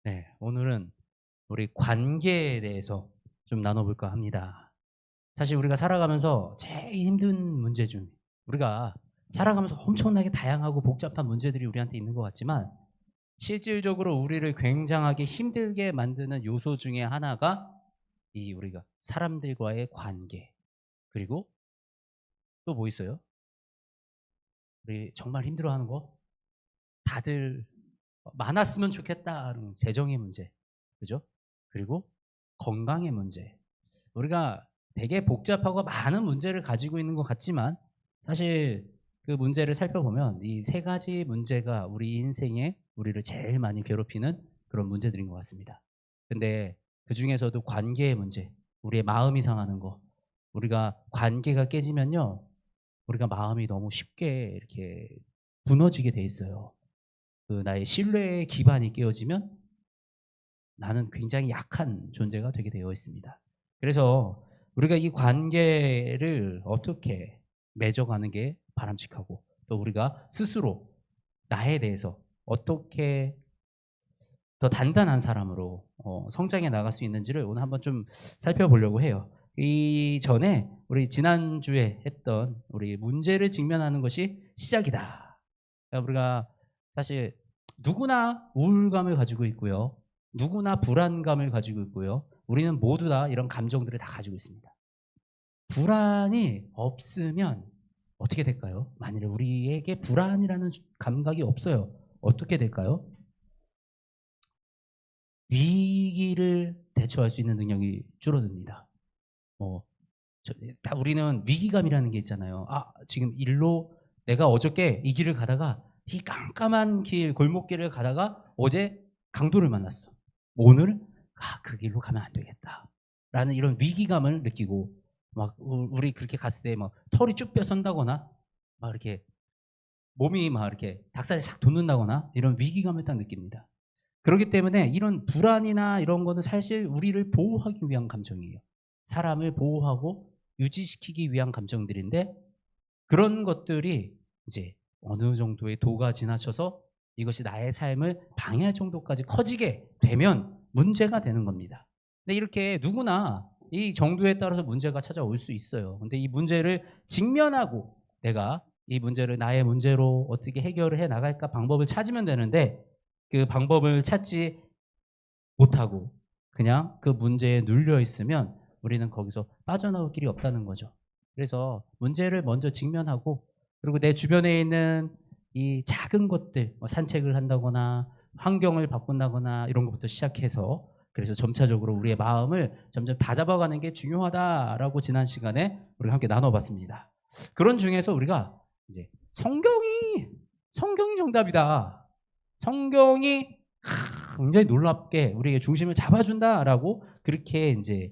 네, 오늘은 우리 관계에 대해서 좀 나눠볼까 합니다. 사실 우리가 살아가면서 제일 힘든 문제 중 우리가 살아가면서 엄청나게 다양하고 복잡한 문제들이 우리한테 있는 것 같지만 실질적으로 우리를 굉장하게 힘들게 만드는 요소 중에 하나가 이 우리가 사람들과의 관계 그리고 또 뭐 있어요? 우리 정말 힘들어하는 거 다들 많았으면 좋겠다는 재정의 문제 그죠? 그리고 건강의 문제 우리가 되게 복잡하고 많은 문제를 가지고 있는 것 같지만 사실 그 문제를 살펴보면 이 세 가지 문제가 우리 인생에 우리를 제일 많이 괴롭히는 그런 문제들인 것 같습니다. 근데 그중에서도 관계의 문제, 우리의 마음이 상하는 거, 우리가 관계가 깨지면요, 우리가 마음이 너무 쉽게 이렇게 무너지게 돼 있어요. 그 나의 신뢰의 기반이 깨어지면 나는 굉장히 약한 존재가 되게 되어 있습니다. 그래서 우리가 이 관계를 어떻게 맺어가는 게 바람직하고 또 우리가 스스로 나에 대해서 어떻게 더 단단한 사람으로 성장해 나갈 수 있는지를 오늘 한번 좀 살펴보려고 해요. 이전에 우리 지난주에 했던 우리 문제를 직면하는 것이 시작이다. 그러니까 우리가 사실 누구나 우울감을 가지고 있고요. 누구나 불안감을 가지고 있고요. 우리는 모두 다 이런 감정들을 다 가지고 있습니다. 불안이 없으면 어떻게 될까요? 만일에 우리에게 불안이라는 감각이 없어요. 어떻게 될까요? 위기를 대처할 수 있는 능력이 줄어듭니다. 어, 우리는 위기감이라는 게 있잖아요. 아, 지금 일로 내가 어저께 이 길을 가다가 이 깜깜한 길, 골목길을 가다가 어제 강도를 만났어. 오늘 그 길로 가면 안 되겠다. 라는 이런 위기감을 느끼고 막 우리 그렇게 갔을 때 막 털이 쭉 뼈선다거나 막 이렇게 몸이 막 이렇게 닭살이 싹 돋는다거나 이런 위기감을 딱 느낍니다. 그렇기 때문에 이런 불안이나 이런 거는 사실 우리를 보호하기 위한 감정이에요. 사람을 보호하고 유지시키기 위한 감정들인데 그런 것들이 이제 어느 정도의 도가 지나쳐서 이것이 나의 삶을 방해할 정도까지 커지게 되면 문제가 되는 겁니다. 근데 이렇게 누구나 이 정도에 따라서 문제가 찾아올 수 있어요. 근데 이 문제를 직면하고 내가 이 문제를 나의 문제로 어떻게 해결을 해 나갈까 방법을 찾으면 되는데 그 방법을 찾지 못하고 그냥 그 문제에 눌려 있으면 우리는 거기서 빠져나올 길이 없다는 거죠. 그래서 문제를 먼저 직면하고 그리고 내 주변에 있는 이 작은 것들 뭐 산책을 한다거나 환경을 바꾼다거나 이런 것부터 시작해서 그래서 점차적으로 우리의 마음을 점점 다잡아가는 게 중요하다라고 지난 시간에 우리가 함께 나눠봤습니다. 그런 중에서 우리가 이제 성경이 정답이다. 성경이 굉장히 놀랍게 우리의 중심을 잡아준다라고 그렇게 이제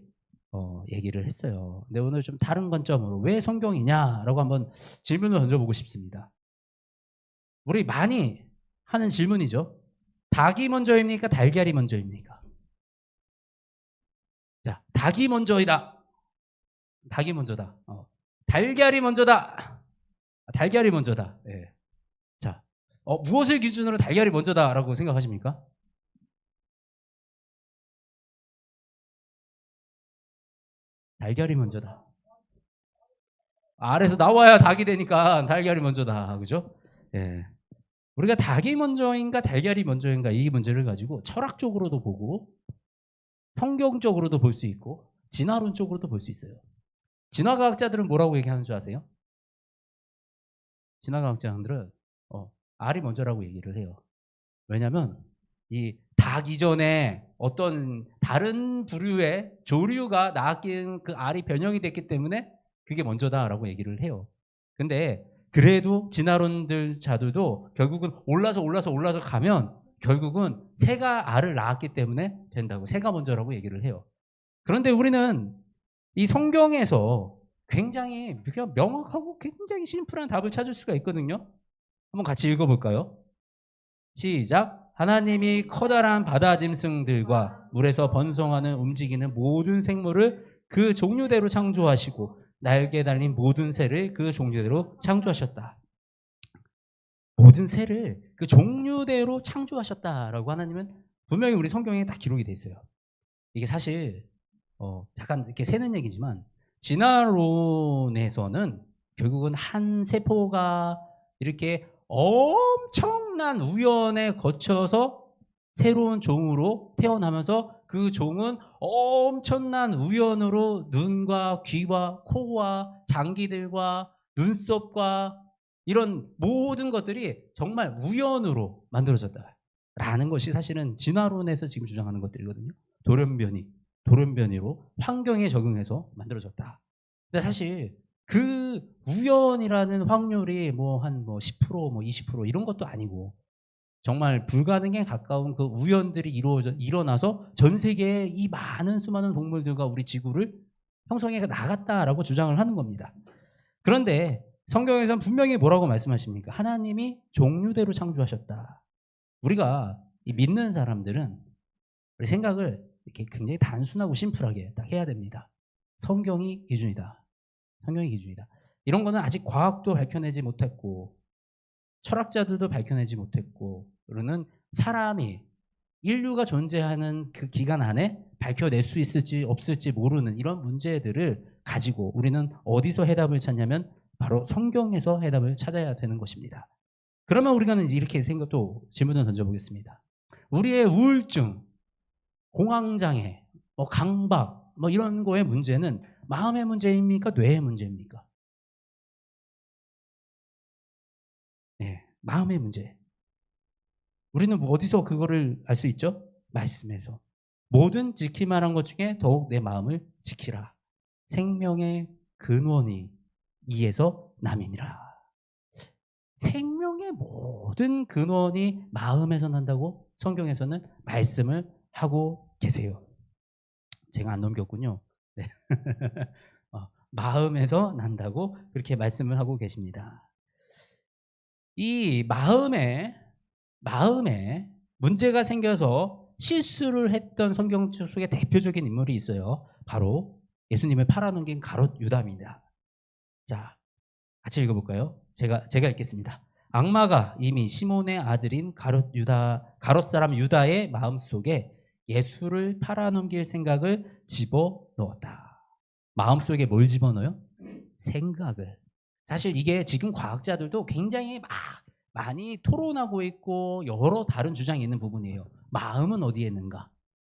얘기를 했어요. 근데 오늘 좀 다른 관점으로 왜 성경이냐라고 한번 질문을 던져보고 싶습니다. 우리 많이 하는 질문이죠. 닭이 먼저입니까? 달걀이 먼저입니까? 자, 닭이 먼저이다. 닭이 먼저다. 달걀이 먼저다. 달걀이 먼저다. 예. 자, 무엇을 기준으로 달걀이 먼저다라고 생각하십니까? 달걀이 먼저다. 알에서 나와야 닭이 되니까 달걀이 먼저다. 그죠? 예. 우리가 닭이 먼저인가 달걀이 먼저인가 이 문제를 가지고 철학적으로도 보고 성경적으로도 볼 수 있고 진화론적으로도 볼 수 있어요. 진화과학자들은 뭐라고 얘기하는 줄 아세요? 진화과학자들은 알이 먼저라고 얘기를 해요. 왜냐하면 이 닭 이전에 어떤 다른 부류의 조류가 낳긴 그 알이 변형이 됐기 때문에 그게 먼저다라고 얘기를 해요. 근데 그래도 진화론들 자들도 결국은 올라서 가면 결국은 새가 알을 낳았기 때문에 된다고 새가 먼저라고 얘기를 해요. 그런데 우리는 이 성경에서 굉장히 그냥 명확하고 굉장히 심플한 답을 찾을 수가 있거든요. 한번 같이 읽어볼까요? 시작. 하나님이 커다란 바다 짐승들과 물에서 번성하는 움직이는 모든 생물을 그 종류대로 창조하시고 날개 달린 모든 새를 그 종류대로 창조하셨다. 모든 새를 그 종류대로 창조하셨다라고 하나님은 분명히 우리 성경에 딱 기록이 돼 있어요. 이게 사실 잠깐 이렇게 새는 얘기지만 진화론에서는 결국은 한 세포가 이렇게 엄청난 우연에 거쳐서 새로운 종으로 태어나면서 그 종은 엄청난 우연으로 눈과 귀와 코와 장기들과 눈썹과 이런 모든 것들이 정말 우연으로 만들어졌다라는 것이 사실은 진화론에서 지금 주장하는 것들이거든요. 돌연변이로 환경에 적응해서 만들어졌다. 근데 사실 그 우연이라는 확률이 뭐 한 10%, 뭐 20% 이런 것도 아니고 정말 불가능에 가까운 그 우연들이 일어나서 전 세계의 이 많은 수많은 동물들과 우리 지구를 형성해 나갔다라고 주장을 하는 겁니다. 그런데 성경에서는 분명히 뭐라고 말씀하십니까? 하나님이 종류대로 창조하셨다. 우리가 이 믿는 사람들은 우리 생각을 이렇게 굉장히 단순하고 심플하게 딱 해야 됩니다. 성경이 기준이다. 성경이 기준이다. 이런 거는 아직 과학도 밝혀내지 못했고 철학자들도 밝혀내지 못했고 그러는 사람이 인류가 존재하는 그 기간 안에 밝혀낼 수 있을지 없을지 모르는 이런 문제들을 가지고 우리는 어디서 해답을 찾냐면 바로 성경에서 해답을 찾아야 되는 것입니다. 그러면 우리가 이렇게 또 질문을 던져보겠습니다. 우리의 우울증, 공황장애, 강박 이런 거의 문제는 마음의 문제입니까? 뇌의 문제입니까? 네, 마음의 문제. 우리는 어디서 그거를 알 수 있죠? 말씀에서. 모든 지키만한 것 중에 더욱 내 마음을 지키라. 생명의 근원이 이에서 남이니라. 생명의 모든 근원이 마음에서 난다고 성경에서는 말씀을 하고 계세요. 제가 안 넘겼군요. 네. 마음에서 난다고 그렇게 말씀을 하고 계십니다. 이 마음에 문제가 생겨서 실수를 했던 성경 속에 대표적인 인물이 있어요. 바로 예수님을 팔아넘긴 가롯 유다입니다. 자, 같이 읽어볼까요? 제가 읽겠습니다. 악마가 이미 시몬의 아들인 가롯 사람 유다의 마음속에 예수를 팔아넘길 생각을 집어넣었다. 마음속에 뭘 집어넣어요? 생각을. 사실 이게 지금 과학자들도 굉장히 많이 토론하고 있고 여러 다른 주장이 있는 부분이에요. 마음은 어디에 있는가?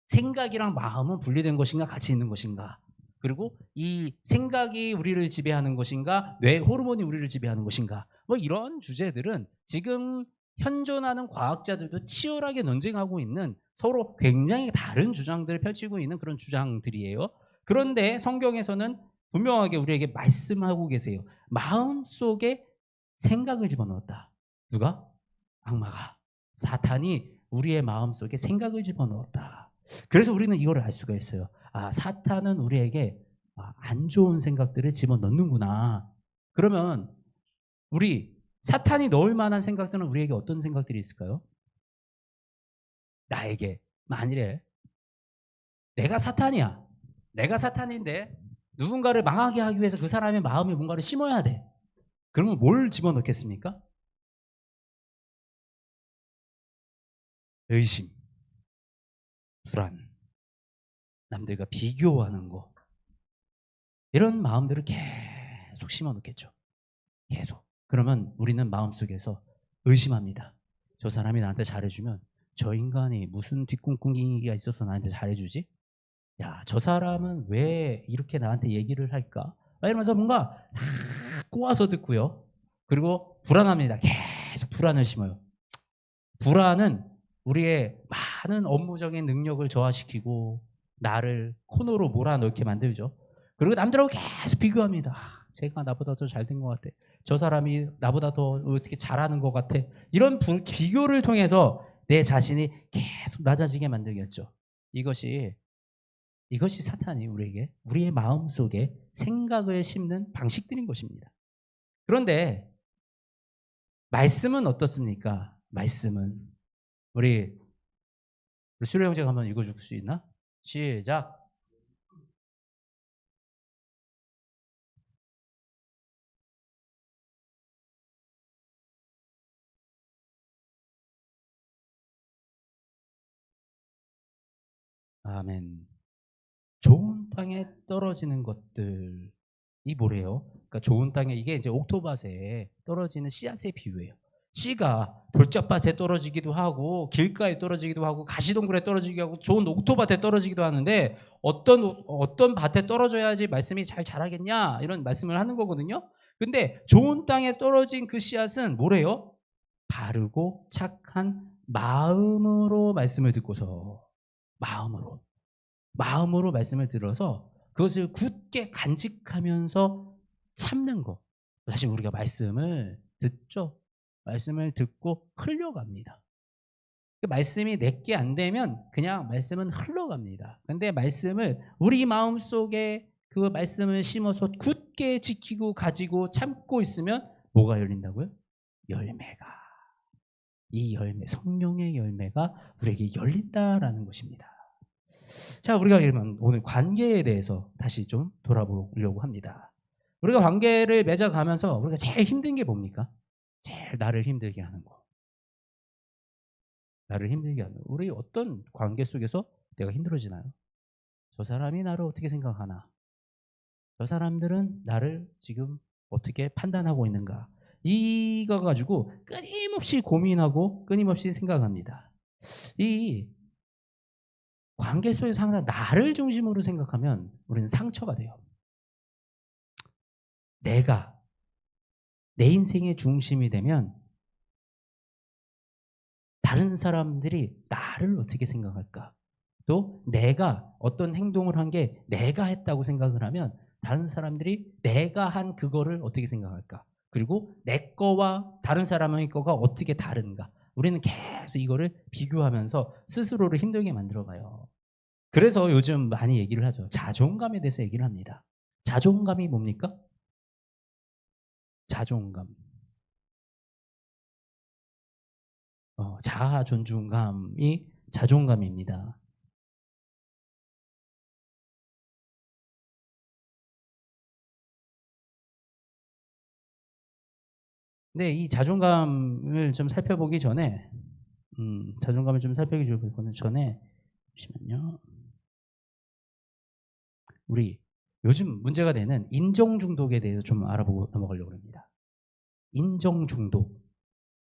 생각이랑 마음은 분리된 것인가 같이 있는 것인가? 그리고 이 생각이 우리를 지배하는 것인가 뇌 호르몬이 우리를 지배하는 것인가 이런 주제들은 지금 현존하는 과학자들도 치열하게 논쟁하고 있는 서로 굉장히 다른 주장들을 펼치고 있는 그런 주장들이에요. 그런데 성경에서는 분명하게 우리에게 말씀하고 계세요. 마음속에 생각을 집어넣었다. 누가? 악마가. 사탄이 우리의 마음속에 생각을 집어넣었다. 그래서 우리는 이걸 알 수가 있어요. 사탄은 우리에게 안 좋은 생각들을 집어넣는구나. 그러면 우리 사탄이 넣을 만한 생각들은 우리에게 어떤 생각들이 있을까요? 나에게 만일에 내가 사탄이야. 내가 사탄인데 누군가를 망하게 하기 위해서 그 사람의 마음에 뭔가를 심어야 돼. 그러면 뭘 집어넣겠습니까? 의심, 불안, 남들과 비교하는 거. 이런 마음들을 계속 심어놓겠죠. 계속. 그러면 우리는 마음속에서 의심합니다. 저 사람이 나한테 잘해주면 저 인간이 무슨 뒷꿈꾸기가 있어서 나한테 잘해주지? 야, 저 사람은 왜 이렇게 나한테 얘기를 할까? 이러면서 뭔가 다 꼬아서 듣고요. 그리고 불안합니다. 계속 불안을 심어요. 불안은 우리의 많은 업무적인 능력을 저하시키고 나를 코너로 몰아넣게 만들죠. 그리고 남들하고 계속 비교합니다. 제가 나보다 더 잘 된 것 같아. 저 사람이 나보다 더 어떻게 잘하는 것 같아. 이런 비교를 통해서 내 자신이 계속 낮아지게 만들겠죠. 이것이 사탄이 우리의 마음속에 생각을 심는 방식들인 것입니다. 그런데 말씀은 어떻습니까? 말씀은 우리 수료 형제가 한번 읽어줄 수 있나? 시작. 아멘. 좋은 땅에 떨어지는 것들이 뭐래요? 그러니까 좋은 땅에 이게 이제 옥토밭에 떨어지는 씨앗의 비유예요. 씨가 돌짝밭에 떨어지기도 하고 길가에 떨어지기도 하고 가시동굴에 떨어지기도 하고 좋은 옥토밭에 떨어지기도 하는데 어떤 밭에 떨어져야지 말씀이 잘 자라겠냐 이런 말씀을 하는 거거든요. 근데 좋은 땅에 떨어진 그 씨앗은 뭐래요? 바르고 착한 마음으로 말씀을 듣고서 마음으로 말씀을 들어서 그것을 굳게 간직하면서 참는 거. 사실 우리가 말씀을 듣죠. 말씀을 듣고 흘려갑니다. 그 말씀이 내게 안 되면 그냥 말씀은 흘러갑니다. 근데 말씀을 우리 마음속에 그 말씀을 심어서 굳게 지키고 가지고 참고 있으면 뭐가 열린다고요? 열매가. 이 열매, 성령의 열매가 우리에게 열린다라는 것입니다. 자, 우리가 그러면 오늘 관계에 대해서 다시 좀 돌아보려고 합니다. 우리가 관계를 맺어가면서 우리가 제일 힘든 게 뭡니까? 제일 나를 힘들게 하는 거. 나를 힘들게 하는 거. 우리 어떤 관계 속에서 내가 힘들어지나요? 저 사람이 나를 어떻게 생각하나? 저 사람들은 나를 지금 어떻게 판단하고 있는가? 이거 가지고 끊임없이 고민하고 끊임없이 생각합니다. 이 관계 속에서 항상 나를 중심으로 생각하면 우리는 상처가 돼요. 내가 내 인생의 중심이 되면 다른 사람들이 나를 어떻게 생각할까? 또 내가 어떤 행동을 한 게 내가 했다고 생각을 하면 다른 사람들이 내가 한 그거를 어떻게 생각할까? 그리고 내 거와 다른 사람의 거가 어떻게 다른가? 우리는 계속 이거를 비교하면서 스스로를 힘들게 만들어가요. 그래서 요즘 많이 얘기를 하죠. 자존감에 대해서 얘기를 합니다. 자존감이 뭡니까? 자존감. 자아 존중감이 자존감입니다. 근데 이 자존감을 좀 살펴보기 전에 자존감을 좀 살펴보기 전에 잠시만요. 우리 요즘 문제가 되는 인정 중독에 대해서 좀 알아보고 넘어가려고 합니다. 인정 중독.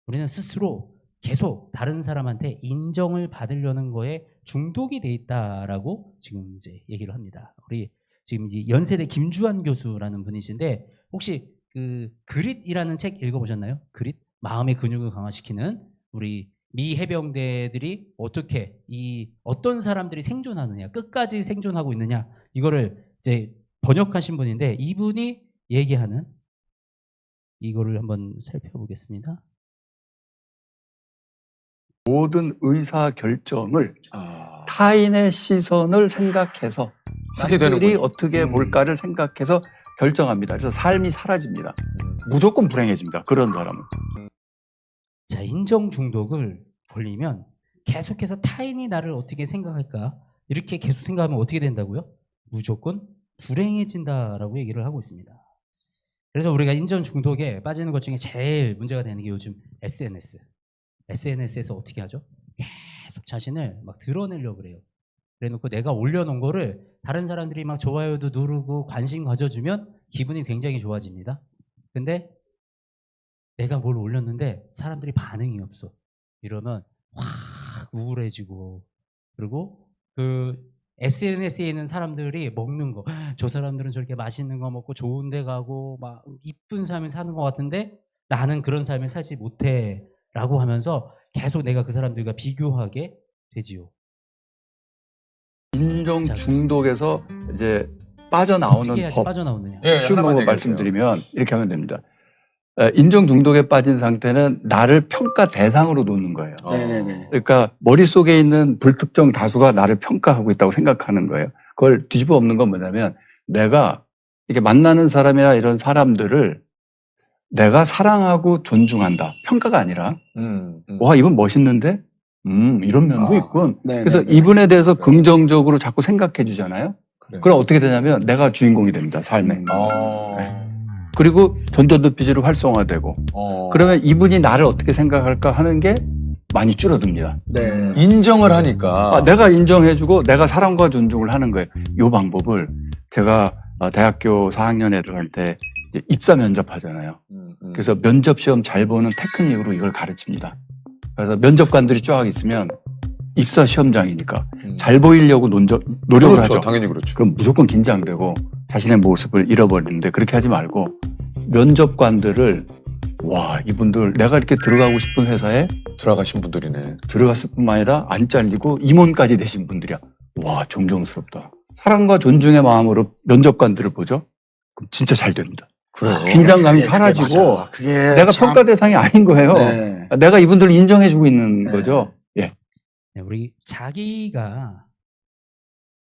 우리는 스스로 계속 다른 사람한테 인정을 받으려는 거에 중독이 돼 있다라고 지금 이제 얘기를 합니다. 우리 지금 이제 연세대 김주환 교수라는 분이신데 혹시 그 그릿이라는 책 읽어보셨나요? 그릿? 마음의 근육을 강화시키는 우리 미 해병대들이 어떻게 어떤 사람들이 생존하느냐, 끝까지 생존하고 있느냐 이거를 이제 번역하신 분인데 이분이 얘기하는 이거를 한번 살펴보겠습니다. 모든 의사 결정을 타인의 시선을 생각해서 하게 남들이 되는군요. 어떻게 볼까를 생각해서 결정합니다. 그래서 삶이 사라집니다. 무조건 불행해집니다. 그런 사람은. 자, 인정 중독을 걸리면 계속해서 타인이 나를 어떻게 생각할까 이렇게 계속 생각하면 어떻게 된다고요? 무조건 불행해진다라고 얘기를 하고 있습니다. 그래서 우리가 인정 중독에 빠지는 것 중에 제일 문제가 되는 게 요즘 SNS에서 어떻게 하죠? 계속 자신을 막 드러내려고 그래요. 그래놓고 내가 올려놓은 거를 다른 사람들이 막 좋아요도 누르고 관심 가져주면 기분이 굉장히 좋아집니다. 근데 내가 뭘 올렸는데 사람들이 반응이 없어. 이러면 확 우울해지고 그리고 그 SNS에 있는 사람들이 먹는 거, 저 사람들은 저렇게 맛있는 거 먹고 좋은 데 가고 막 이쁜 삶을 사는 것 같은데 나는 그런 삶을 살지 못해 라고 하면서 계속 내가 그 사람들과 비교하게 되지요. 인정 중독에서 이제 빠져나오는 어떻게 해야지 법. 빠져나오느냐. 예, 쉬운 하나만 방법 얘기해 주세요. 말씀드리면 이렇게 하면 됩니다. 인정 중독에 빠진 상태는 나를 평가 대상으로 놓는 거예요. 네네네. 그러니까 머릿속에 있는 불특정 다수가 나를 평가하고 있다고 생각하는 거예요. 그걸 뒤집어 엎는 건 뭐냐면 내가 이렇게 만나는 사람이나 이런 사람들을 내가 사랑하고 존중한다. 평가가 아니라 와 이분 멋있는데? 이런 면도 있군. 네네네. 그래서 이분에 대해서 긍정적으로 자꾸 생각해 주잖아요. 그래요. 그럼 어떻게 되냐면 내가 주인공이 됩니다. 삶에. 그리고 전조도피지로 활성화되고 그러면 이분이 나를 어떻게 생각할까 하는 게 많이 줄어듭니다. 네. 인정을 하니까. 내가 인정해주고 내가 사랑과 존중을 하는 거예요. 이 방법을 제가 대학교 4학년 애들한테 이제 입사 면접하잖아요. 그래서 면접 시험 잘 보는 테크닉으로 이걸 가르칩니다. 그래서 면접관들이 쫙 있으면 입사 시험장이니까 잘 보이려고 노력을 그렇죠. 하죠. 당연히 그렇죠. 그럼 무조건 긴장되고 자신의 모습을 잃어버리는데 그렇게 하지 말고 면접관들을 와 이분들 내가 이렇게 들어가고 싶은 회사에 들어가신 분들이네. 들어갔을 뿐만 아니라 안 잘리고 임원까지 되신 분들이야. 와 존경스럽다. 사랑과 존중의 마음으로 면접관들을 보죠. 그럼 진짜 잘 됩니다. 그래요. 긴장감이 그게 사라지고 맞아. 그게 내가 참- 평가 대상이 아닌 거예요. 네. 내가 이분들을 인정해주고 있는 네. 거죠. 네, 우리 자기가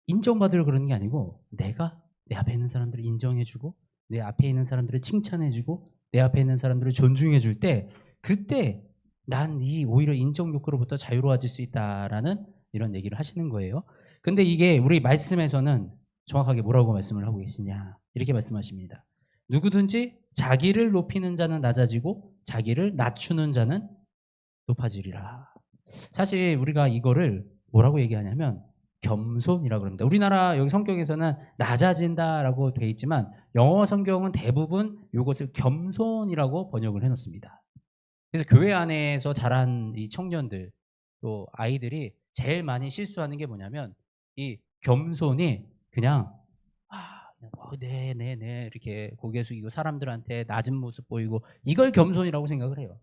인정받으려 그러는 게 아니고 내가 내 앞에 있는 사람들을 인정해주고 내 앞에 있는 사람들을 칭찬해주고 내 앞에 있는 사람들을 존중해줄 때 그때 난 이 오히려 인정 욕구로부터 자유로워질 수 있다라는 이런 얘기를 하시는 거예요. 근데 이게 우리 말씀에서는 정확하게 뭐라고 말씀을 하고 계시냐 이렇게 말씀하십니다. 누구든지 자기를 높이는 자는 낮아지고 자기를 낮추는 자는 높아지리라. 사실 우리가 이거를 뭐라고 얘기하냐면 겸손이라고 그럽니다. 우리나라 여기 성경에서는 낮아진다라고 돼 있지만 영어 성경은 대부분 이것을 겸손이라고 번역을 해놓습니다. 그래서 교회 안에서 자란 이 청년들 또 아이들이 제일 많이 실수하는 게 뭐냐면 이 겸손이 그냥 네네네 이렇게 고개 숙이고 사람들한테 낮은 모습 보이고 이걸 겸손이라고 생각을 해요.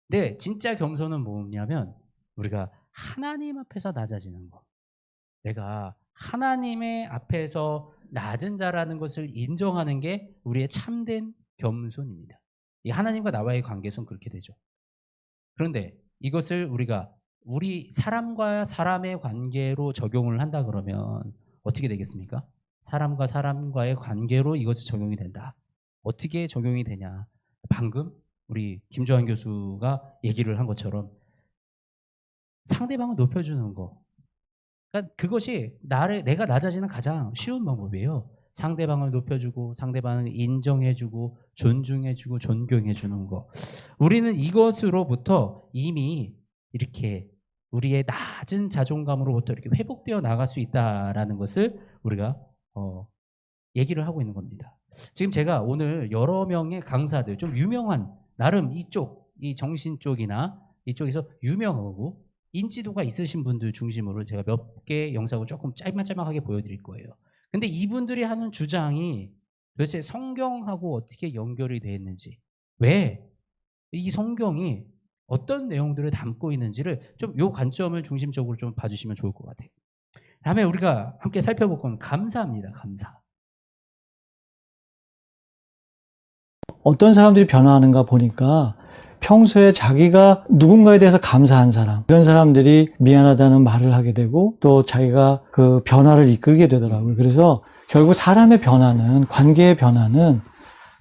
근데 진짜 겸손은 뭐냐면 우리가 하나님 앞에서 낮아지는 거. 내가 하나님의 앞에서 낮은 자라는 것을 인정하는 게 우리의 참된 겸손입니다. 이 하나님과 나와의 관계에선 그렇게 되죠. 그런데 이것을 우리가 우리 사람과 사람의 관계로 적용을 한다 그러면 어떻게 되겠습니까? 사람과 사람과의 관계로 이것이 적용이 된다. 어떻게 적용이 되냐? 방금 우리 김조한 교수가 얘기를 한 것처럼 상대방을 높여주는 거. 그러니까 그것이 내가 낮아지는 가장 쉬운 방법이에요. 상대방을 높여주고 상대방을 인정해주고 존중해주고 존경해주는 거. 우리는 이것으로부터 이미 이렇게 우리의 낮은 자존감으로부터 이렇게 회복되어 나갈 수 있다라는 것을 우리가 얘기를 하고 있는 겁니다. 지금 제가 오늘 여러 명의 강사들 좀 유명한 나름 이 정신 쪽이나 이쪽에서 유명하고 인지도가 있으신 분들 중심으로 제가 몇 개 영상을 조금 짤막하게 보여드릴 거예요. 근데 이분들이 하는 주장이 도대체 성경하고 어떻게 연결이 되어 있는지, 왜 이 성경이 어떤 내용들을 담고 있는지를 좀 요 관점을 중심적으로 좀 봐주시면 좋을 것 같아요. 다음에 우리가 함께 살펴볼 건 감사입니다. 감사. 어떤 사람들이 변화하는가 보니까 평소에 자기가 누군가에 대해서 감사한 사람, 이런 사람들이 미안하다는 말을 하게 되고 또 자기가 그 변화를 이끌게 되더라고요. 그래서 결국 사람의 변화는, 관계의 변화는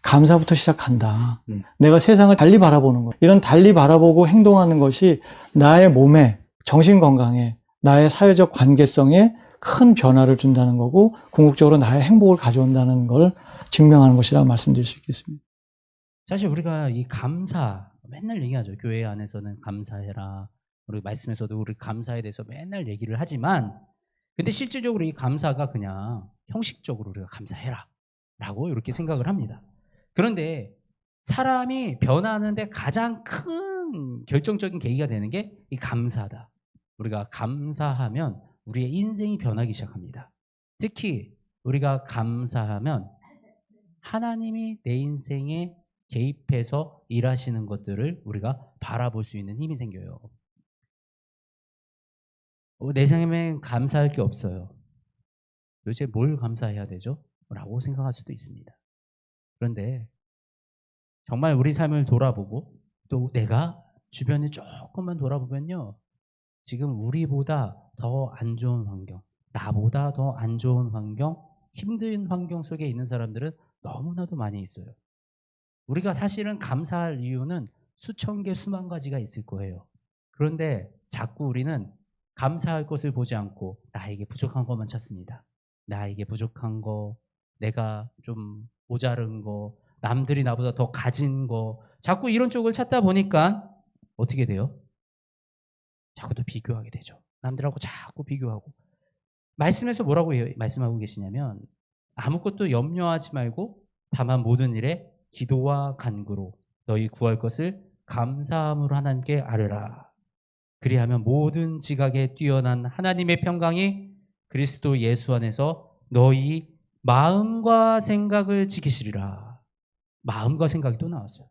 감사부터 시작한다. 내가 세상을 달리 바라보는 것. 이런 달리 바라보고 행동하는 것이 나의 몸에, 정신 건강에, 나의 사회적 관계성에 큰 변화를 준다는 거고 궁극적으로 나의 행복을 가져온다는 걸 증명하는 것이라고 말씀드릴 수 있겠습니다. 사실 우리가 이 감사 맨날 얘기하죠. 교회 안에서는 감사해라. 우리 말씀에서도 우리 감사에 대해서 맨날 얘기를 하지만 근데 실질적으로 이 감사가 그냥 형식적으로 우리가 감사해라 라고 이렇게 생각을 합니다. 그런데 사람이 변하는데 가장 큰 결정적인 계기가 되는 게 이 감사다. 우리가 감사하면 우리의 인생이 변하기 시작합니다. 특히 우리가 감사하면 하나님이 내 인생에 개입해서 일하시는 것들을 우리가 바라볼 수 있는 힘이 생겨요. 내 삶엔 감사할 게 없어요. 도대체 뭘 감사해야 되죠? 라고 생각할 수도 있습니다. 그런데 정말 우리 삶을 돌아보고 또 내가 주변을 조금만 돌아보면요. 지금 우리보다 더 안 좋은 환경, 나보다 더 안 좋은 환경, 힘든 환경 속에 있는 사람들은 너무나도 많이 있어요. 우리가 사실은 감사할 이유는 수천 개, 수만 가지가 있을 거예요. 그런데 자꾸 우리는 감사할 것을 보지 않고 나에게 부족한 것만 찾습니다. 나에게 부족한 거, 내가 좀 모자른 거, 남들이 나보다 더 가진 거, 자꾸 이런 쪽을 찾다 보니까 어떻게 돼요? 자꾸 또 비교하게 되죠. 남들하고 자꾸 비교하고. 말씀에서 뭐라고 말씀하고 계시냐면 아무것도 염려하지 말고 다만 모든 일에 기도와 간구로 너희 구할 것을 감사함으로 하나님께 아뢰라. 그리하면 모든 지각에 뛰어난 하나님의 평강이 그리스도 예수 안에서 너희 마음과 생각을 지키시리라. 마음과 생각이 또 나왔어요.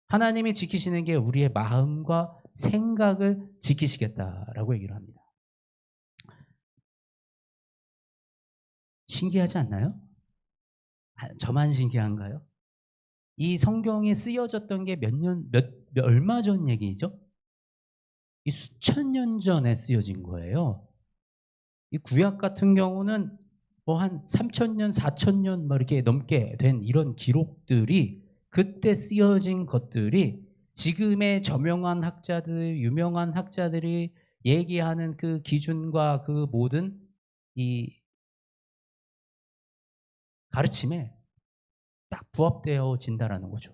하나님이 지키시는 게 우리의 마음과 생각을 지키시겠다라고 얘기를 합니다. 신기하지 않나요? 저만 신기한가요? 이 성경에 쓰여졌던 게 얼마 전 얘기죠? 이 수천 년 전에 쓰여진 거예요. 이 구약 같은 경우는 뭐 한 3,000년, 4,000년 막 이렇게 넘게 된 이런 기록들이 그때 쓰여진 것들이 지금의 저명한 학자들, 유명한 학자들이 얘기하는 그 기준과 그 모든 이 가르침에 딱 부합되어진다라는 거죠.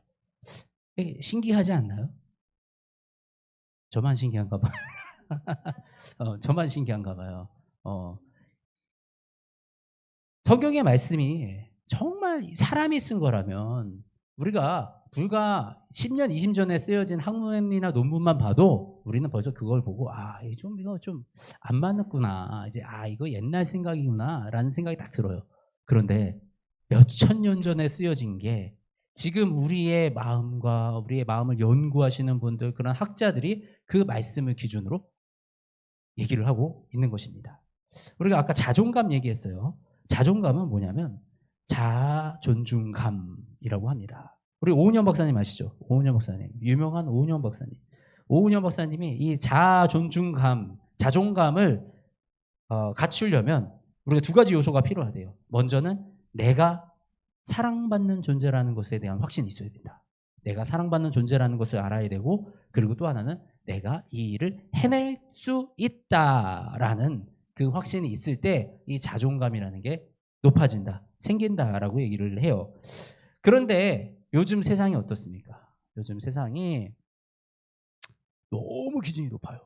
신기하지 않나요? 저만 신기한가 봐요. 저만 신기한가 봐요. 성경의 말씀이 정말 사람이 쓴 거라면 우리가 불과 10년, 20년 전에 쓰여진 학문이나 논문만 봐도 우리는 벌써 그걸 보고 이거 좀 안 맞는구나. 이제 이거 옛날 생각이구나라는 생각이 딱 들어요. 그런데 몇천 년 전에 쓰여진 게 지금 우리의 마음과 우리의 마음을 연구하시는 분들, 그런 학자들이 그 말씀을 기준으로 얘기를 하고 있는 것입니다. 우리가 아까 자존감 얘기했어요. 자존감은 뭐냐면 자존중감이라고 합니다. 우리 오은영 박사님 아시죠? 오은영 박사님, 유명한 오은영 박사님. 오은영 박사님이 이 자존감을 갖추려면 우리가 두 가지 요소가 필요하대요. 먼저는 내가 사랑받는 존재라는 것에 대한 확신이 있어야 된다. 내가 사랑받는 존재라는 것을 알아야 되고, 그리고 또 하나는 내가 이 일을 해낼 수 있다라는 그 확신이 있을 때 이 자존감이라는 게 높아진다, 생긴다라고 얘기를 해요. 그런데 요즘 세상이 어떻습니까? 요즘 세상이 너무 기준이 높아요.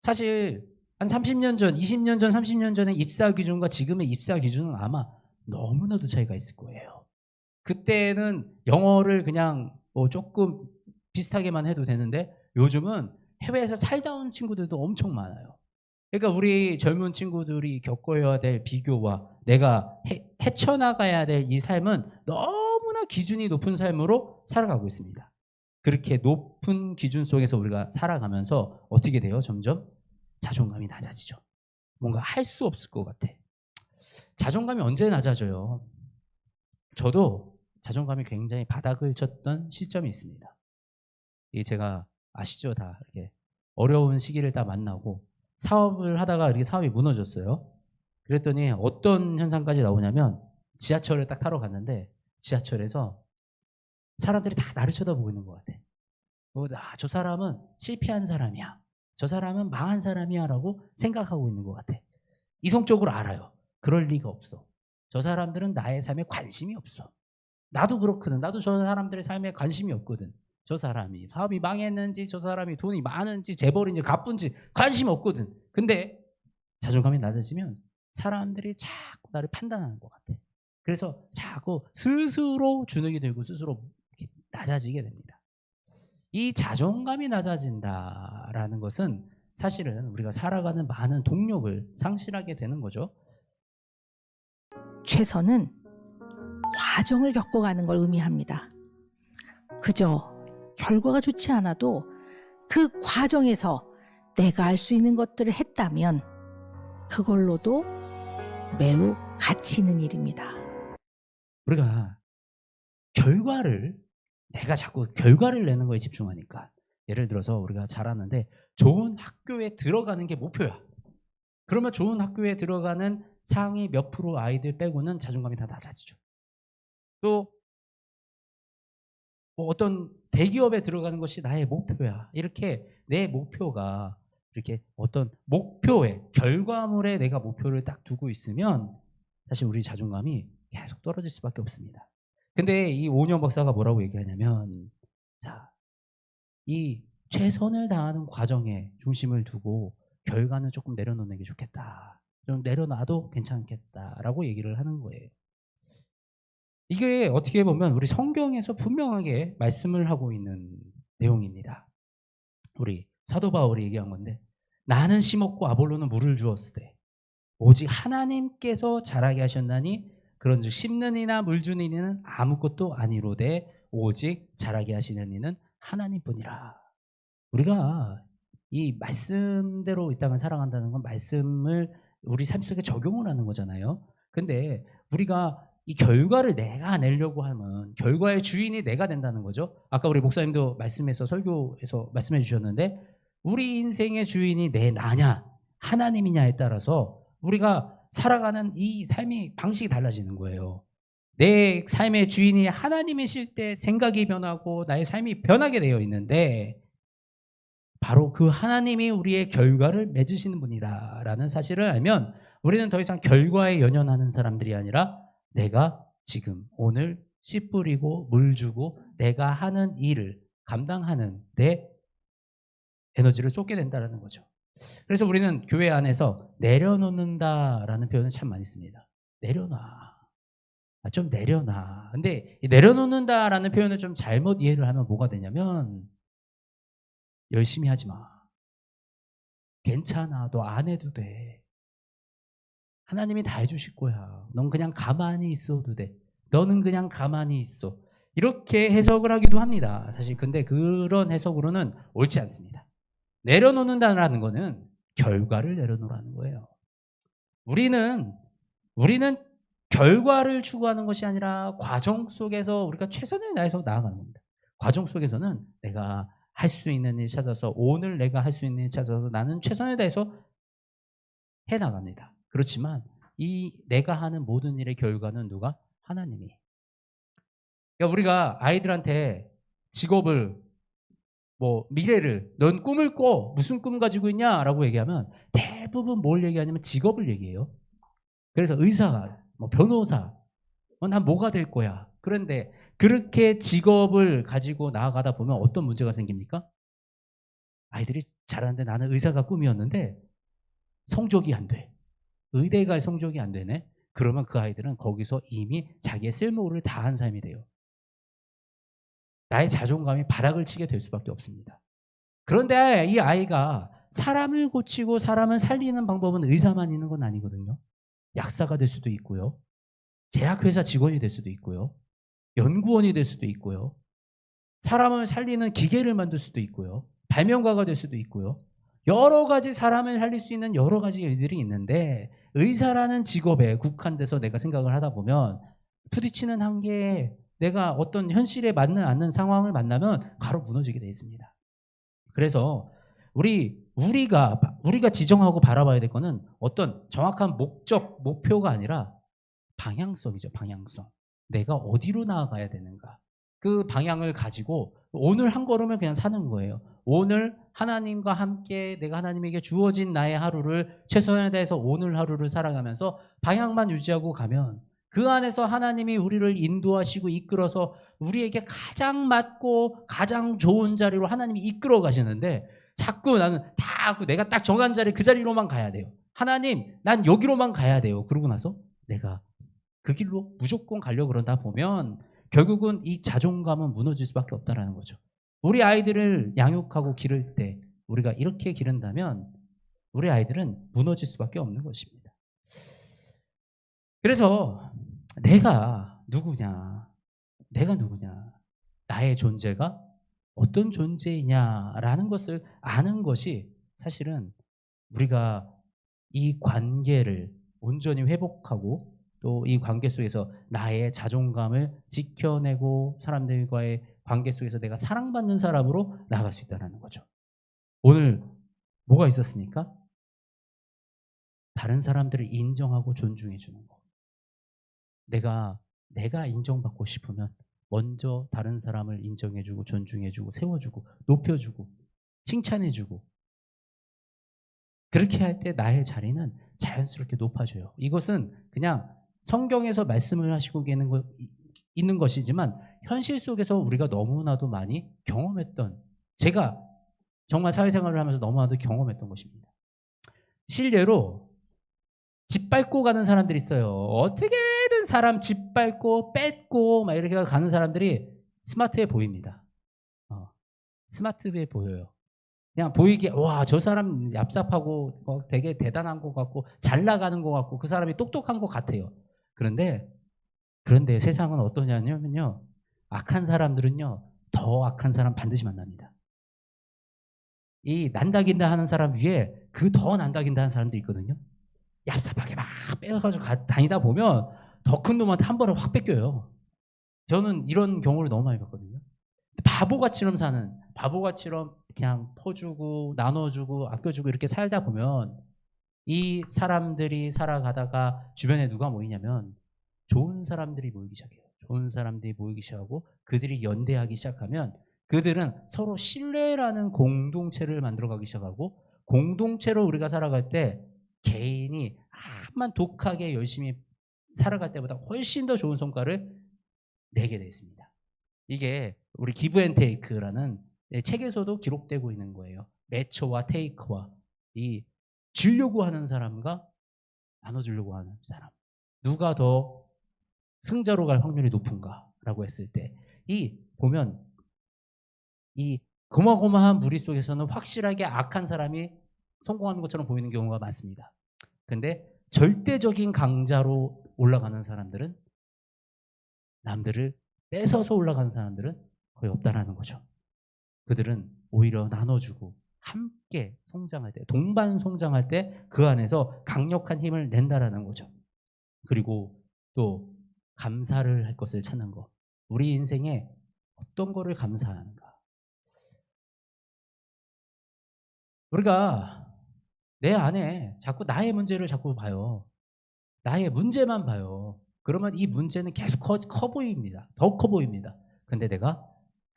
사실 한 30년 전, 20년 전, 30년 전의 입사 기준과 지금의 입사 기준은 아마 너무나도 차이가 있을 거예요. 그때는 영어를 그냥 조금 비슷하게만 해도 되는데 요즘은 해외에서 살다 온 친구들도 엄청 많아요. 그러니까 우리 젊은 친구들이 겪어야 될 비교와 내가 헤쳐나가야 될 이 삶은 너무나 기준이 높은 삶으로 살아가고 있습니다. 그렇게 높은 기준 속에서 우리가 살아가면서 어떻게 돼요? 점점 자존감이 낮아지죠. 뭔가 할 수 없을 것 같아. 자존감이 언제 낮아져요? 저도 자존감이 굉장히 바닥을 쳤던 시점이 있습니다. 제가 아시죠? 다 이렇게 어려운 시기를 딱 만나고 사업을 하다가 이렇게 사업이 무너졌어요. 그랬더니 어떤 현상까지 나오냐면 지하철을 딱 타러 갔는데 지하철에서 사람들이 다 나를 쳐다보고 있는 것 같아. 저 사람은 실패한 사람이야. 저 사람은 망한 사람이야 라고 생각하고 있는 것 같아. 이성적으로 알아요. 그럴 리가 없어. 저 사람들은 나의 삶에 관심이 없어. 나도 그렇거든. 나도 저 사람들의 삶에 관심이 없거든. 저 사람이 사업이 망했는지, 저 사람이 돈이 많은지, 재벌인지, 가뿐지 관심 없거든. 근데 자존감이 낮아지면 사람들이 자꾸 나를 판단하는 것 같아. 그래서 자꾸 스스로 주눅이 들고 스스로 이렇게 낮아지게 됩니다. 이 자존감이 낮아진다라는 것은 사실은 우리가 살아가는 많은 동력을 상실하게 되는 거죠. 최선은 과정을 겪어가는 걸 의미합니다. 그저 결과가 좋지 않아도 그 과정에서 내가 할 수 있는 것들을 했다면 그걸로도 매우 가치 있는 일입니다. 우리가 내가 자꾸 결과를 내는 거에 집중하니까, 예를 들어서 우리가 잘하는데 좋은 학교에 들어가는 게 목표야. 그러면 좋은 학교에 들어가는 상위 몇 프로 아이들 빼고는 자존감이 다 낮아지죠. 또 뭐 어떤 대기업에 들어가는 것이 나의 목표야. 이렇게 내 목표가 이렇게 어떤 목표에, 결과물에 내가 목표를 딱 두고 있으면 사실 우리 자존감이 계속 떨어질 수밖에 없습니다. 근데 이 오은영 박사가 뭐라고 얘기하냐면, 이 최선을 다하는 과정에 중심을 두고 결과는 조금 내려놓는 게 좋겠다. 좀 내려놔도 괜찮겠다라고 얘기를 하는 거예요. 이게 어떻게 보면 우리 성경에서 분명하게 말씀을 하고 있는 내용입니다. 우리 사도 바울이 얘기한 건데, 나는 심었고 아볼로는 물을 주었을 때 오직 하나님께서 자라게 하셨나니 그런즉 심는 이나 물 주는 이는 아무것도 아니로되 오직 자라게 하시는 이는 하나님뿐이라. 우리가 이 말씀대로 이 땅을 살아간다는 건 말씀을 우리 삶 속에 적용을 하는 거잖아요. 근데 우리가 이 결과를 내가 내려고 하면 결과의 주인이 내가 된다는 거죠. 아까 우리 목사님도 말씀에서 설교에서 말씀해 주셨는데, 우리 인생의 주인이 나냐 하나님이냐에 따라서 우리가 살아가는 이 삶이 방식이 달라지는 거예요. 내 삶의 주인이 하나님이실 때 생각이 변하고 나의 삶이 변하게 되어 있는데, 바로 그 하나님이 우리의 결과를 맺으시는 분이다라는 사실을 알면 우리는 더 이상 결과에 연연하는 사람들이 아니라 내가 지금 오늘 씨 뿌리고 물 주고 내가 하는 일을 감당하는 내 에너지를 쏟게 된다는 거죠. 그래서 우리는 교회 안에서 내려놓는다라는 표현을 참 많이 씁니다. 내려놔. 좀 내려놔. 근데 이 내려놓는다라는 표현을 좀 잘못 이해를 하면 뭐가 되냐면, 열심히 하지 마. 괜찮아. 너 안 해도 돼. 하나님이 다 해주실 거야. 넌 그냥 가만히 있어도 돼. 너는 그냥 가만히 있어. 이렇게 해석을 하기도 합니다. 사실 근데 그런 해석으로는 옳지 않습니다. 내려놓는다는 거는 결과를 내려놓으라는 거예요. 우리는 결과를 추구하는 것이 아니라 과정 속에서 우리가 최선을 다해서 나아가는 겁니다. 과정 속에서는 내가 할 수 있는 일 찾아서, 오늘 내가 할 수 있는 일 찾아서 나는 최선을 다해서 해나갑니다. 그렇지만 이 내가 하는 모든 일의 결과는 누가? 하나님이. 그러니까 우리가 아이들한테 직업을, 미래를, 넌 꿈을 꿔. 무슨 꿈 가지고 있냐라고 얘기하면 대부분 뭘 얘기하냐면 직업을 얘기해요. 그래서 의사, 변호사, 난 뭐가 될 거야. 그런데 그렇게 직업을 가지고 나아가다 보면 어떤 문제가 생깁니까? 아이들이 잘하는데 나는 의사가 꿈이었는데 성적이 안 돼. 의대가 성적이 안 되네. 그러면 그 아이들은 거기서 이미 자기의 쓸모를 다한 삶이 돼요. 나의 자존감이 바닥을 치게 될 수밖에 없습니다. 그런데 이 아이가 사람을 고치고 사람을 살리는 방법은 의사만 있는 건 아니거든요. 약사가 될 수도 있고요. 제약회사 직원이 될 수도 있고요. 연구원이 될 수도 있고요. 사람을 살리는 기계를 만들 수도 있고요. 발명가가 될 수도 있고요. 여러 가지 사람을 살릴 수 있는 여러 가지 일들이 있는데, 의사라는 직업에 국한돼서 내가 생각을 하다 보면 부딪히는 한계에 내가 어떤 현실에 맞는 않는 상황을 만나면 바로 무너지게 돼 있습니다. 그래서 우리가 지정하고 바라봐야 될 거는 어떤 정확한 목적, 목표가 아니라 방향성이죠. 방향성. 내가 어디로 나아가야 되는가. 그 방향을 가지고 오늘 한 걸음을 그냥 사는 거예요. 오늘 하나님과 함께 내가 하나님에게 주어진 나의 하루를 최선을 다해서 오늘 하루를 살아가면서 방향만 유지하고 가면 그 안에서 하나님이 우리를 인도하시고 이끌어서 우리에게 가장 맞고 가장 좋은 자리로 하나님이 이끌어 가시는데, 자꾸 나는 내가 딱 정한 자리 그 자리로만 가야 돼요. 하나님, 난 여기로만 가야 돼요. 그러고 나서 내가 그 길로 무조건 가려고 그러다 보면 결국은 이 자존감은 무너질 수밖에 없다는 거죠. 우리 아이들을 양육하고 기를 때 우리가 이렇게 기른다면 우리 아이들은 무너질 수밖에 없는 것입니다. 그래서 내가 누구냐, 나의 존재가 어떤 존재이냐라는 것을 아는 것이 사실은 우리가 이 관계를 온전히 회복하고 또 이 관계 속에서 나의 자존감을 지켜내고 사람들과의 관계 속에서 내가 사랑받는 사람으로 나아갈 수 있다는 거죠. 오늘 뭐가 있었습니까? 다른 사람들을 인정하고 존중해 주는 거. 내가 인정받고 싶으면 먼저 다른 사람을 인정해주고 존중해주고 세워주고 높여주고 칭찬해주고, 그렇게 할 때 나의 자리는 자연스럽게 높아져요. 이것은 그냥 성경에서 말씀을 하시고 있는 것이지만 현실 속에서 우리가 너무나도 많이 경험했던, 제가 정말 사회생활을 하면서 너무나도 경험했던 것입니다. 실례로 집 밟고 가는 사람들이 있어요. 어떻게든 사람 집 밟고 뺏고 막 이렇게 가는 사람들이 스마트해 보입니다. 스마트해 보여요. 그냥 보이기에 와, 저 사람 얍삽하고 되게 대단한 것 같고 잘 나가는 것 같고 그 사람이 똑똑한 것 같아요. 그런데 세상은 어떠냐면요, 악한 사람들은요 더 악한 사람 반드시 만납니다. 이 난다긴다 하는 사람 위에 그 더 난다긴다 하는 사람도 있거든요. 얍삽하게 막 빼가지고 다니다 보면 더 큰 놈한테 한 번에 확 뺏겨요. 저는 이런 경우를 너무 많이 봤거든요. 바보같이럼 사는, 바보같이럼 그냥 퍼주고 나눠주고 아껴주고 이렇게 살다 보면 이 사람들이 살아가다가 주변에 누가 모이냐면 좋은 사람들이 모이기 시작해요. 좋은 사람들이 모이기 시작하고 그들이 연대하기 시작하면 그들은 서로 신뢰라는 공동체를 만들어가기 시작하고, 공동체로 우리가 살아갈 때 개인이 한만 독하게 열심히 살아갈 때보다 훨씬 더 좋은 성과를 내게 돼 있습니다. 이게 우리 기브 앤 테이크라는 책에서도 기록되고 있는 거예요. 매처와 테이크와 이 주려고 하는 사람과 나눠주려고 하는 사람, 누가 더 승자로 갈 확률이 높은가라고 했을 때 이 보면 이 고마고마한 무리 속에서는 확실하게 악한 사람이 성공하는 것처럼 보이는 경우가 많습니다. 근데 절대적인 강자로 올라가는 사람들은, 남들을 뺏어서 올라가는 사람들은 거의 없다라는 거죠. 그들은 오히려 나눠주고 함께 성장할 때, 동반 성장할 때 그 안에서 강력한 힘을 낸다라는 거죠. 그리고 또 감사를 할 것을 찾는 것. 우리 인생에 어떤 거를 감사하는가? 우리가 내 안에 자꾸 나의 문제를 자꾸 봐요. 나의 문제만 봐요. 그러면 이 문제는 계속 커 보입니다. 더 커 보입니다. 근데 내가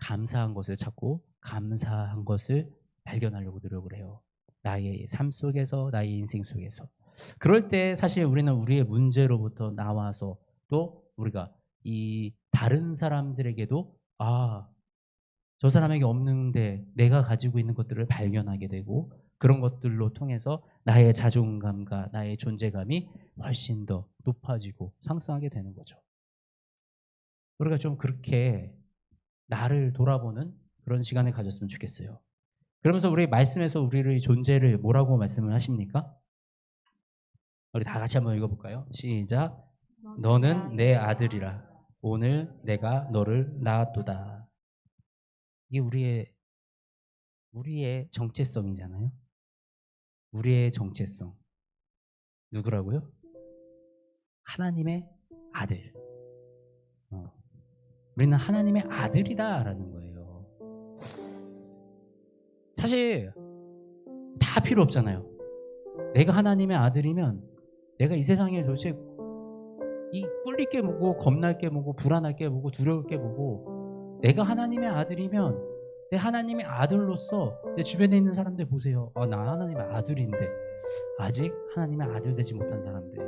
감사한 것을 찾고 감사한 것을 발견하려고 노력을 해요. 나의 삶 속에서, 나의 인생 속에서. 그럴 때 사실 우리는 우리의 문제로부터 나와서 또 우리가 이 다른 사람들에게도 저 사람에게 없는데 내가 가지고 있는 것들을 발견하게 되고, 그런 것들로 통해서 나의 자존감과 나의 존재감이 훨씬 더 높아지고 상승하게 되는 거죠. 우리가 좀 그렇게 나를 돌아보는 그런 시간을 가졌으면 좋겠어요. 그러면서 우리 말씀에서 우리의 존재를 뭐라고 말씀을 하십니까? 우리 다 같이 한번 읽어볼까요? 시작. 너는 내 아들이라. 오늘 내가 너를 낳았도다. 이게 우리의 정체성이잖아요. 우리의 정체성. 누구라고요? 하나님의 아들. 우리는 하나님의 아들이다라는 거예요. 사실 다 필요 없잖아요. 내가 하나님의 아들이면 내가 이 세상에 도대체 이 꿀릴 게 뭐고 겁날 게 뭐고 불안할 게 뭐고 두려울 게 뭐고, 내가 하나님의 아들이면 내 하나님의 아들로서 내 주변에 있는 사람들 보세요. 나 하나님의 아들인데 아직 하나님의 아들 되지 못한 사람들,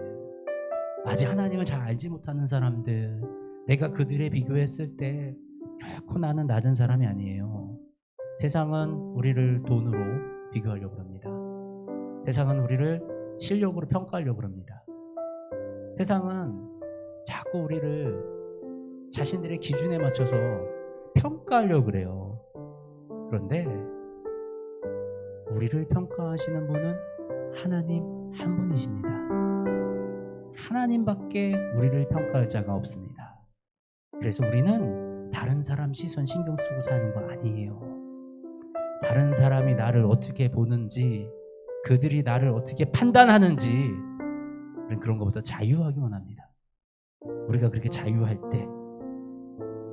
아직 하나님을 잘 알지 못하는 사람들, 내가 그들에 비교했을 때 결코 나는 낮은 사람이 아니에요. 세상은 우리를 돈으로 비교하려고 합니다. 세상은 우리를 실력으로 평가하려고 합니다. 세상은 자꾸 우리를 자신들의 기준에 맞춰서 평가하려고 그래요. 그런데 우리를 평가하시는 분은 하나님 한 분이십니다. 하나님밖에 우리를 평가할 자가 없습니다. 그래서 우리는 다른 사람 시선 신경 쓰고 사는 거 아니에요. 다른 사람이 나를 어떻게 보는지, 그들이 나를 어떻게 판단하는지, 그런 것부터 자유하기 원합니다. 우리가 그렇게 자유할 때,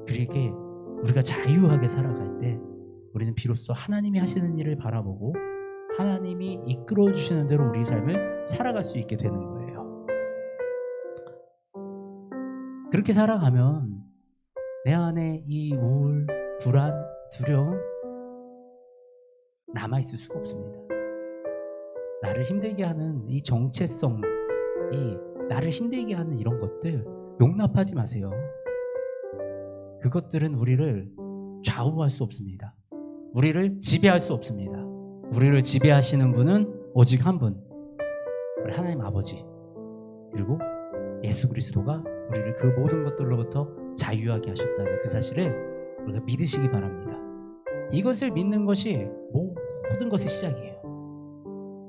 그렇게 우리가 자유하게 살아갈 때 우리는 비로소 하나님이 하시는 일을 바라보고 하나님이 이끌어 주시는 대로 우리 삶을 살아갈 수 있게 되는 거예요. 그렇게 살아가면 내 안에 이 우울, 불안, 두려움 남아있을 수가 없습니다. 나를 힘들게 하는 이 정체성, 나를 힘들게 하는 이런 것들 용납하지 마세요. 그것들은 우리를 좌우할 수 없습니다. 우리를 지배할 수 없습니다. 우리를 지배하시는 분은 오직 한 분, 우리 하나님 아버지, 그리고 예수 그리스도가 우리를 그 모든 것들로부터 자유하게 하셨다는 그 사실을 우리가 믿으시기 바랍니다. 이것을 믿는 것이 모든 것의 시작이에요.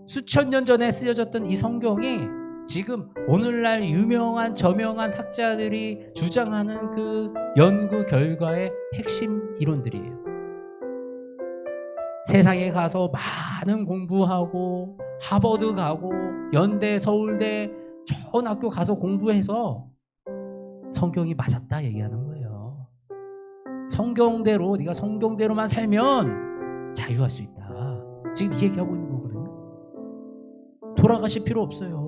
수천 년 전에 쓰여졌던 이 성경이 지금 오늘날 유명한 저명한 학자들이 주장하는 그 연구 결과의 핵심 이론들이에요. 세상에 가서 많은 공부하고 하버드 가고 연대, 서울대 좋은 학교 가서 공부해서 성경이 맞았다 얘기하는 거예요. 성경대로 네가 성경대로만 살면 자유할 수 있다. 지금 이 얘기하고 있는 거거든요. 돌아가실 필요 없어요.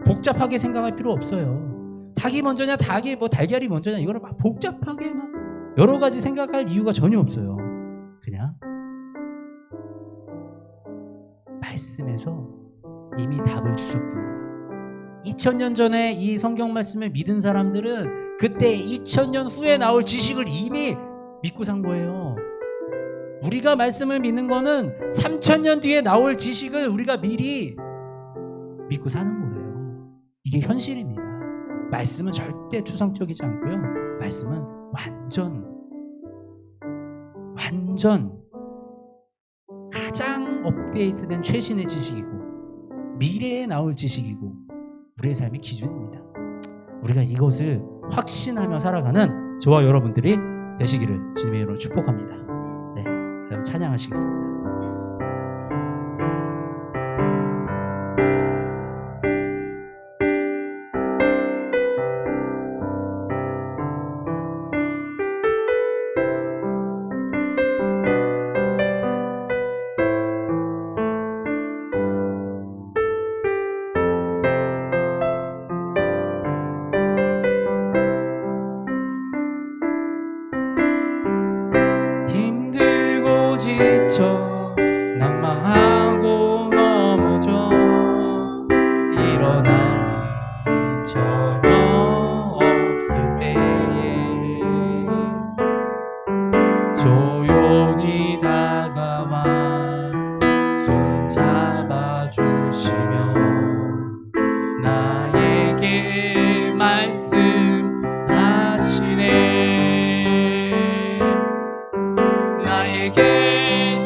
복잡하게 생각할 필요 없어요. 닭이 먼저냐 닭이 뭐 달걀이 먼저냐 이거를 막 복잡하게 막 여러 가지 생각할 이유가 전혀 없어요. 그냥 말씀에서 이미 답을 주셨구나. 2000년 전에 이 성경 말씀을 믿은 사람들은 그때 2000년 후에 나올 지식을 이미 믿고 산 거예요. 우리가 말씀을 믿는 거는 3000년 뒤에 나올 지식을 우리가 미리 믿고 사는 거예요. 이게 현실입니다. 말씀은 절대 추상적이지 않고요. 말씀은 완전 가장 업데이트된 최신의 지식이고 미래에 나올 지식이고 우리의 삶의 기준입니다. 우리가 이것을 확신하며 살아가는 저와 여러분들이 되시기를 주님의 이름으로 축복합니다. 네, 그럼 찬양하시겠습니다. 힘들고 지쳐 낭망하고 넘어져 일어날 전혀 없을 때에 조용히 다가와 손 잡아주시며 나에게 말씀하시네. 나에게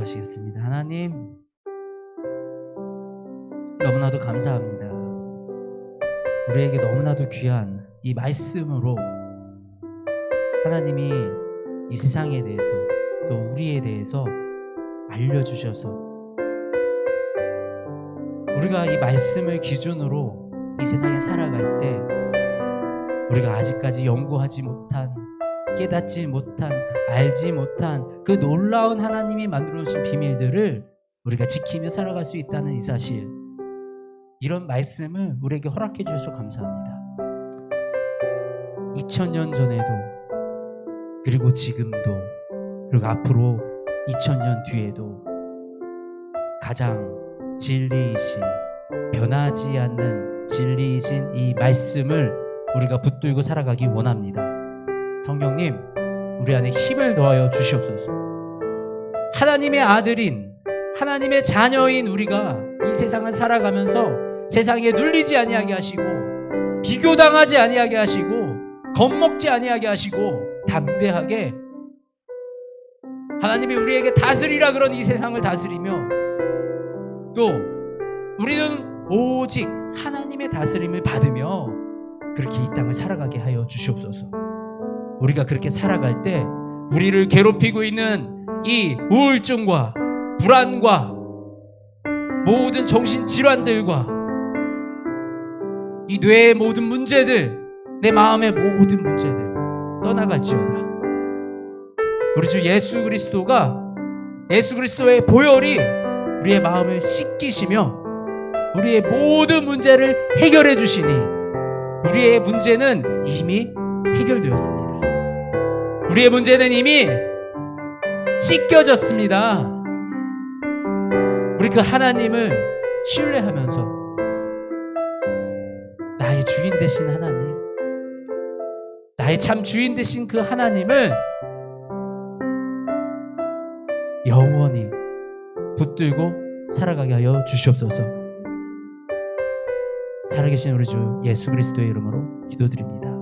기도하시겠습니다. 하나님, 너무나도 감사합니다. 우리에게 너무나도 귀한 이 말씀으로 하나님이 이 세상에 대해서 또 우리에 대해서 알려주셔서 우리가 이 말씀을 기준으로 이 세상에 살아갈 때 우리가 아직까지 연구하지 못한, 깨닫지 못한, 알지 못한 그 놀라운 하나님이 만들어 놓으신 비밀들을 우리가 지키며 살아갈 수 있다는 이 사실, 이런 말씀을 우리에게 허락해 주셔서 감사합니다. 2000년 전에도, 그리고 지금도, 그리고 앞으로 2000년 뒤에도 가장 진리이신, 변하지 않는 진리이신 이 말씀을 우리가 붙들고 살아가기 원합니다. 성령님, 우리 안에 힘을 더하여 주시옵소서. 하나님의 아들인, 하나님의 자녀인 우리가 이 세상을 살아가면서 세상에 눌리지 아니하게 하시고, 비교당하지 아니하게 하시고, 겁먹지 아니하게 하시고, 담대하게 하나님이 우리에게 다스리라 그런 이 세상을 다스리며, 또 우리는 오직 하나님의 다스림을 받으며 그렇게 이 땅을 살아가게 하여 주시옵소서. 우리가 그렇게 살아갈 때 우리를 괴롭히고 있는 이 우울증과 불안과 모든 정신질환들과 이 뇌의 모든 문제들, 내 마음의 모든 문제들 떠나갈지어다. 우리 주 예수 그리스도의 보혈이 우리의 마음을 씻기시며 우리의 모든 문제를 해결해 주시니 우리의 문제는 이미 해결되었습니다. 우리의 문제는 이미 씻겨졌습니다. 우리 그 하나님을 신뢰하면서 나의 주인 되신 하나님, 나의 참 주인 되신 그 하나님을 영원히 붙들고 살아가게 하여 주시옵소서. 살아계신 우리 주 예수 그리스도의 이름으로 기도드립니다.